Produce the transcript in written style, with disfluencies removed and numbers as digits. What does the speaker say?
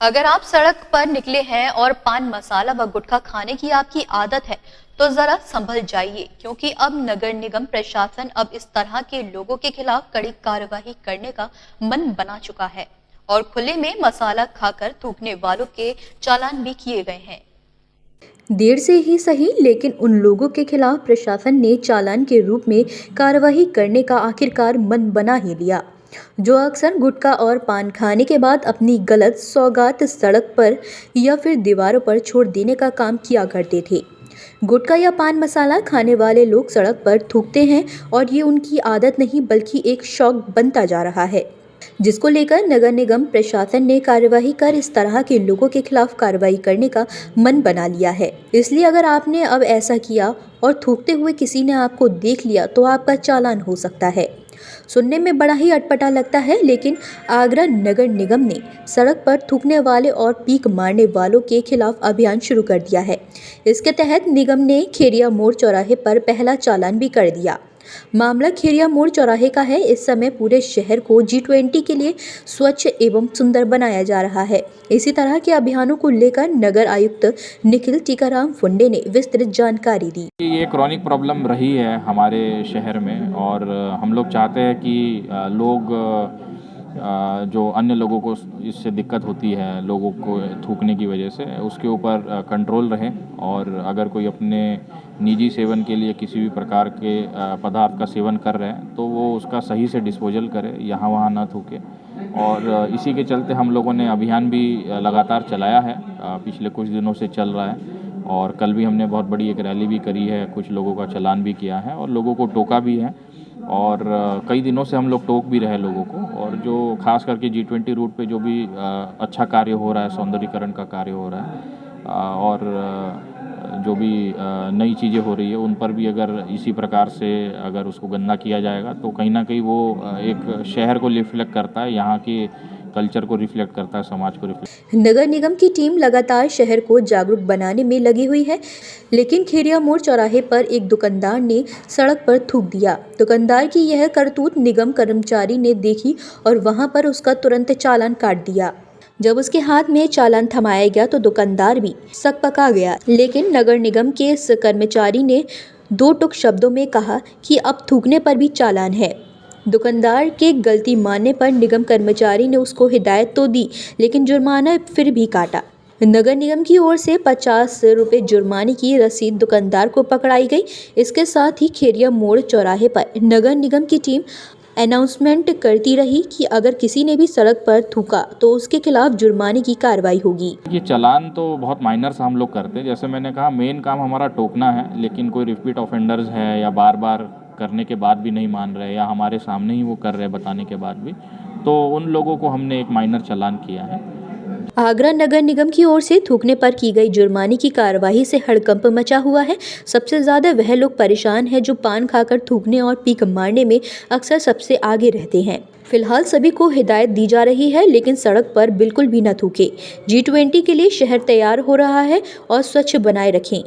अगर आप सड़क पर निकले हैं और पान मसाला व गुटखा खाने की आपकी आदत है, तो जरा संभल जाइए, क्योंकि अब नगर निगम प्रशासन अब इस तरह के लोगों के खिलाफ कड़ी कार्रवाई करने का मन बना चुका है और खुले में मसाला खाकर थूकने वालों के चालान भी किए गए हैं। देर से ही सही, लेकिन उन लोगों के खिलाफ प्रशासन ने चालान के रूप में कार्रवाई करने का आखिरकार मन बना ही लिया, जो अक्सर गुटखा और पान खाने के बाद अपनी गलत सौगात सड़क पर या फिर दीवारों पर छोड़ देने का काम किया करते थे। गुटखा या पान मसाला खाने वाले लोग सड़क पर थूकते हैं और ये उनकी आदत नहीं बल्कि एक शौक बनता जा रहा है, जिसको लेकर नगर निगम प्रशासन ने कार्यवाही कर इस तरह के लोगों के खिलाफ कार्रवाई करने का मन बना लिया है। इसलिए अगर आपने अब ऐसा किया और थूकते हुए किसी ने आपको देख लिया तो आपका चालान हो सकता है। सुनने में बड़ा ही अटपटा लगता है, लेकिन आगरा नगर निगम ने सड़क पर थूकने वाले और पीक मारने वालों के खिलाफ अभियान शुरू कर दिया है। इसके तहत निगम ने खेरिया मोड़ चौराहे पर पहला चालान भी कर दिया। मामला खेरिया मोड़ चौराहे का है। इस समय पूरे शहर को G20 के लिए स्वच्छ एवं सुंदर बनाया जा रहा है। इसी तरह के अभियानों को लेकर नगर आयुक्त निखिल टीकाराम फुंडे ने विस्तृत जानकारी दी। ये क्रॉनिक प्रॉब्लम रही है हमारे शहर में और हम लोग चाहते हैं कि लोग जो अन्य लोगों को इससे दिक्कत होती है, लोगों को थूकने की वजह से, उसके ऊपर कंट्रोल रहे और अगर कोई अपने निजी सेवन के लिए किसी भी प्रकार के पदार्थ का सेवन कर रहे हैं तो वो उसका सही से डिस्पोजल करे, यहाँ वहाँ ना थूके। और इसी के चलते हम लोगों ने अभियान भी लगातार चलाया है, पिछले कुछ दिनों से चल रहा है और कल भी हमने बहुत बड़ी एक रैली भी करी है, कुछ लोगों का चालान भी किया है और लोगों को टोका भी है और कई दिनों से हम लोग टोक भी रहे लोगों को। और जो खास करके G20 रूट पे जो भी अच्छा कार्य हो रहा है, सौंदर्यीकरण का कार्य हो रहा है और जो भी नई चीज़ें हो रही है उन पर भी अगर इसी प्रकार से अगर उसको गंदा किया जाएगा तो कहीं ना कहीं वो एक शहर को रिफ्लेक्ट करता है, यहाँ की कल्चर को रिफ्लेक्ट करता है, समाज को रिफ्लेक्ट। नगर निगम की टीम लगातार शहर को जागरूक बनाने में लगी हुई है, लेकिन खेरिया मोड़ चौराहे पर एक दुकानदार ने सड़क पर थूक दिया। दुकानदार की यह करतूत निगम कर्मचारी ने देखी और वहां पर उसका तुरंत चालान काट दिया। जब उसके हाथ में चालान थमाया गया तो दुकानदार भी सकपका गया, लेकिन नगर निगम के इस कर्मचारी ने दो टुक शब्दों में कहा कि अब थूकने पर भी चालान है। दुकानदार के गलती मानने पर निगम कर्मचारी ने उसको हिदायत तो दी, लेकिन जुर्माना फिर भी काटा। नगर निगम की ओर से 50 रुपये जुर्माने की रसीद दुकानदार को पकड़ाई गई। इसके साथ ही खेरिया मोड़ चौराहे पर नगर निगम की टीम अनाउंसमेंट करती रही कि अगर किसी ने भी सड़क पर थूका तो उसके खिलाफ जुर्माने की कार्रवाई होगी। ये चालान तो बहुत माइनर सा हम लोग करते हैं, जैसे मैंने कहा मेन काम हमारा टोकना है, लेकिन कोई रिपीट ऑफेंडर्स है या बार बार करने के बाद भी नहीं मान रहे या हमारे सामने ही वो कर रहे बताने के बाद भी, तो उन लोगों को हमने एक माइनर चालान किया है। आगरा नगर निगम की ओर से थूकने पर की गई जुर्माने की कार्रवाई से हड़कंप मचा हुआ है। सबसे ज्यादा वह लोग परेशान हैं जो पान खाकर थूकने और पीक मारने में अक्सर सबसे आगे रहते हैं। फिलहाल सभी को हिदायत दी जा रही है, लेकिन सड़क पर बिल्कुल भी न थूके। G20 के लिए शहर तैयार हो रहा है और स्वच्छ बनाए रखें।